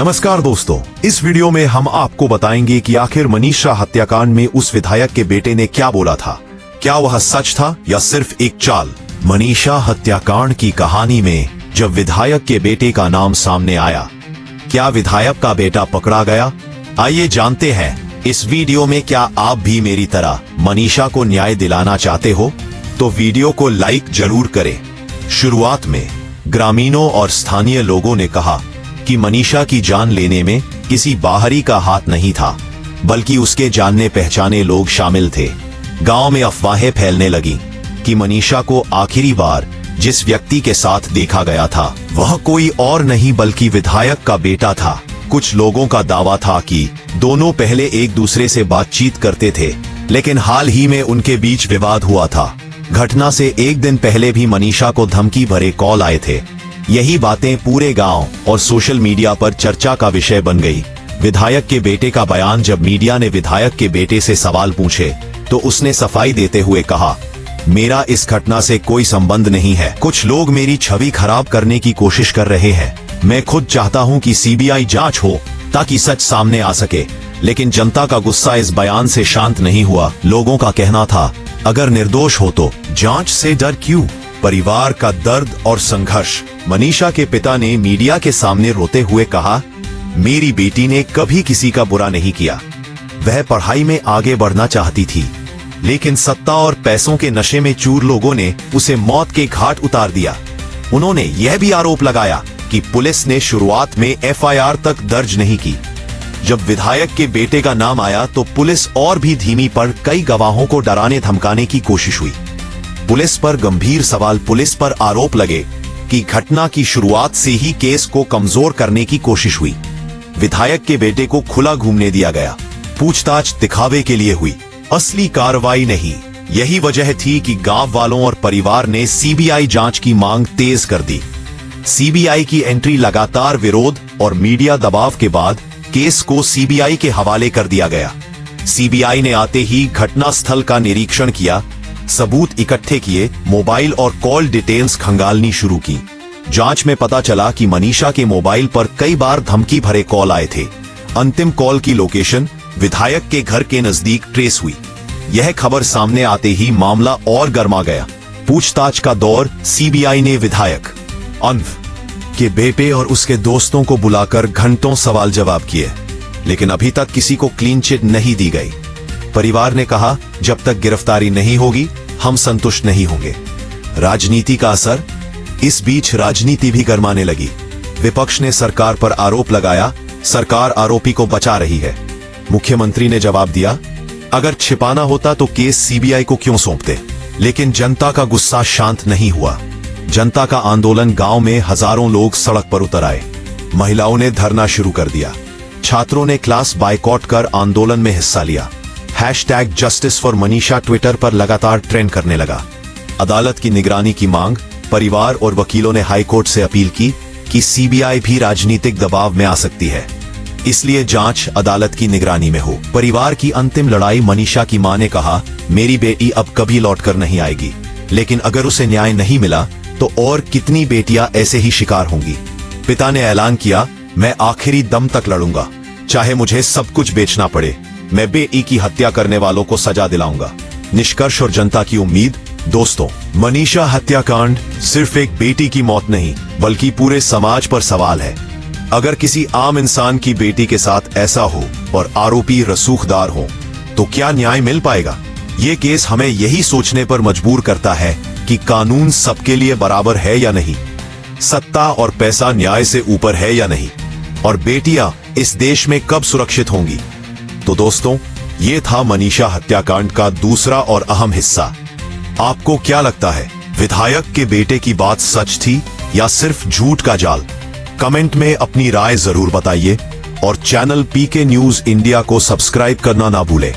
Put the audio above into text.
नमस्कार दोस्तों, इस वीडियो में हम आपको बताएंगे कि आखिर मनीषा हत्याकांड में उस विधायक के बेटे ने क्या बोला था। क्या वह सच था या सिर्फ एक चाल। मनीषा हत्याकांड की कहानी में जब विधायक के बेटे का नाम सामने आया, क्या विधायक का बेटा पकड़ा गया? आइए जानते हैं इस वीडियो में। क्या आप भी मेरी तरह मनीषा को न्याय दिलाना चाहते हो तो वीडियो को लाइक जरूर करें। शुरुआत में ग्रामीणों और स्थानीय लोगों ने कहा कि मनीषा की जान लेने में किसी बाहरी का हाथ नहीं था, बल्कि उसके जानने पहचाने लोग शामिल थे। गांव में अफवाहें फैलने लगी कि मनीषा को आखिरी बार जिस व्यक्ति के साथ देखा गया था वह कोई और नहीं बल्कि विधायक का बेटा था। कुछ लोगों का दावा था कि दोनों पहले एक दूसरे से बातचीत करते थे, लेकिन हाल ही में उनके बीच विवाद हुआ था। घटना से एक दिन पहले भी मनीषा को धमकी भरे कॉल आए थे। यही बातें पूरे गांव और सोशल मीडिया पर चर्चा का विषय बन गई। विधायक के बेटे का बयान। जब मीडिया ने विधायक के बेटे से सवाल पूछे तो उसने सफाई देते हुए कहा, मेरा इस घटना से कोई संबंध नहीं है। कुछ लोग मेरी छवि खराब करने की कोशिश कर रहे हैं। मैं खुद चाहता हूं कि सीबीआई जांच हो ताकि सच सामने आ सके। लेकिन जनता का गुस्सा इस बयान से शांत नहीं हुआ। लोगों का कहना था, अगर निर्दोष हो तो जांच से डर क्यों? परिवार का दर्द और संघर्ष। मनीषा के पिता ने मीडिया के सामने रोते हुए कहा, मेरी बेटी ने कभी किसी का बुरा नहीं किया। वह पढ़ाई में आगे बढ़ना चाहती थी, लेकिन सत्ता और पैसों के नशे में चूर लोगों ने उसे मौत के घाट उतार दिया। उन्होंने यह भी आरोप लगाया कि पुलिस ने शुरुआत में एफआईआर तक दर्ज नहीं की। जब विधायक के बेटे का नाम आया तो पुलिस और भी धीमी पड़ कई गवाहों को डराने धमकाने की कोशिश हुई। पुलिस पर गंभीर सवाल। पुलिस पर आरोप लगे कि घटना की शुरुआत से ही केस को कमजोर करने की कोशिश हुई। विधायक के बेटे को खुला घूमने दिया गया। पूछताछ दिखावे के लिए हुई, असली कार्रवाई नहीं। यही वजह थी कि गांव वालों और परिवार ने सीबीआई जांच की मांग तेज कर दी। सीबीआई की एंट्री, लगातार विरोध और मीडिया दबाव के बाद केस को सीबीआई के हवाले कर दिया गया। सीबीआई ने आते ही घटनास्थल का निरीक्षण किया, सबूत इकट्ठे किए, मोबाइल और कॉल डिटेल्स खंगालनी शुरू की। जांच में पता चला कि मनीषा के मोबाइल पर कई बार धमकी भरे कॉल आए थे। अंतिम कॉल की लोकेशन विधायक के घर के नजदीक ट्रेस हुई। यह खबर सामने आते ही मामला और गर्मा गया। पूछताछ का दौर। सीबीआई ने विधायक अन्व के बेटे और उसके दोस्तों को बुलाकर घंटों सवाल जवाब किए, लेकिन अभी तक किसी को क्लीन चिट नहीं दी गई। परिवार ने कहा, जब तक गिरफ्तारी नहीं होगी हम संतुष्ट नहीं होंगे। राजनीति का असर। इस बीच राजनीति भी गरमाने लगी। विपक्ष ने सरकार पर आरोप लगाया, सरकार आरोपी को बचा रही है। मुख्यमंत्री ने जवाब दिया, अगर छिपाना होता तो केस सीबीआई को क्यों सौंपते? लेकिन जनता का गुस्सा शांत नहीं हुआ। जनता का आंदोलन। गांव में हजारों लोग सड़क पर उतर आए। महिलाओं ने धरना शुरू कर दिया। छात्रों ने क्लास बायकॉट कर आंदोलन में हिस्सा लिया। #Justice for मनीषा ट्विटर पर लगातार ट्रेंड करने लगा। अदालत की निगरानी की मांग। परिवार और वकीलों ने हाईकोर्ट से अपील की कि सीबीआई भी राजनीतिक दबाव में आ सकती है, इसलिए जांच अदालत की निगरानी में हो। परिवार की अंतिम लड़ाई। मनीषा की मां ने कहा, मेरी बेटी अब कभी लौटकर नहीं आएगी, लेकिन अगर उसे न्याय नहीं मिला तो और कितनी बेटियां ऐसे ही शिकार होंगी। पिता ने ऐलान किया, मैं आखिरी दम तक लड़ूंगा, चाहे मुझे सब कुछ बेचना पड़े। मैं बेटी की हत्या करने वालों को सजा दिलाऊंगा। निष्कर्ष और जनता की उम्मीद। दोस्तों, मनीषा हत्याकांड सिर्फ एक बेटी की मौत नहीं, बल्कि पूरे समाज पर सवाल है। अगर किसी आम इंसान की बेटी के साथ ऐसा हो और आरोपी रसूखदार हो तो क्या न्याय मिल पाएगा? ये केस हमें यही सोचने पर मजबूर करता है कि कानून सबके लिए बराबर है या नहीं, सत्ता और पैसा न्याय से ऊपर है या नहीं, और बेटियां इस देश में कब सुरक्षित होंगी। तो दोस्तों, ये था मनीषा हत्याकांड का दूसरा और अहम हिस्सा। आपको क्या लगता है, विधायक के बेटे की बात सच थी या सिर्फ झूठ का जाल? कमेंट में अपनी राय जरूर बताइए और चैनल पीके न्यूज इंडिया को सब्सक्राइब करना ना भूलें।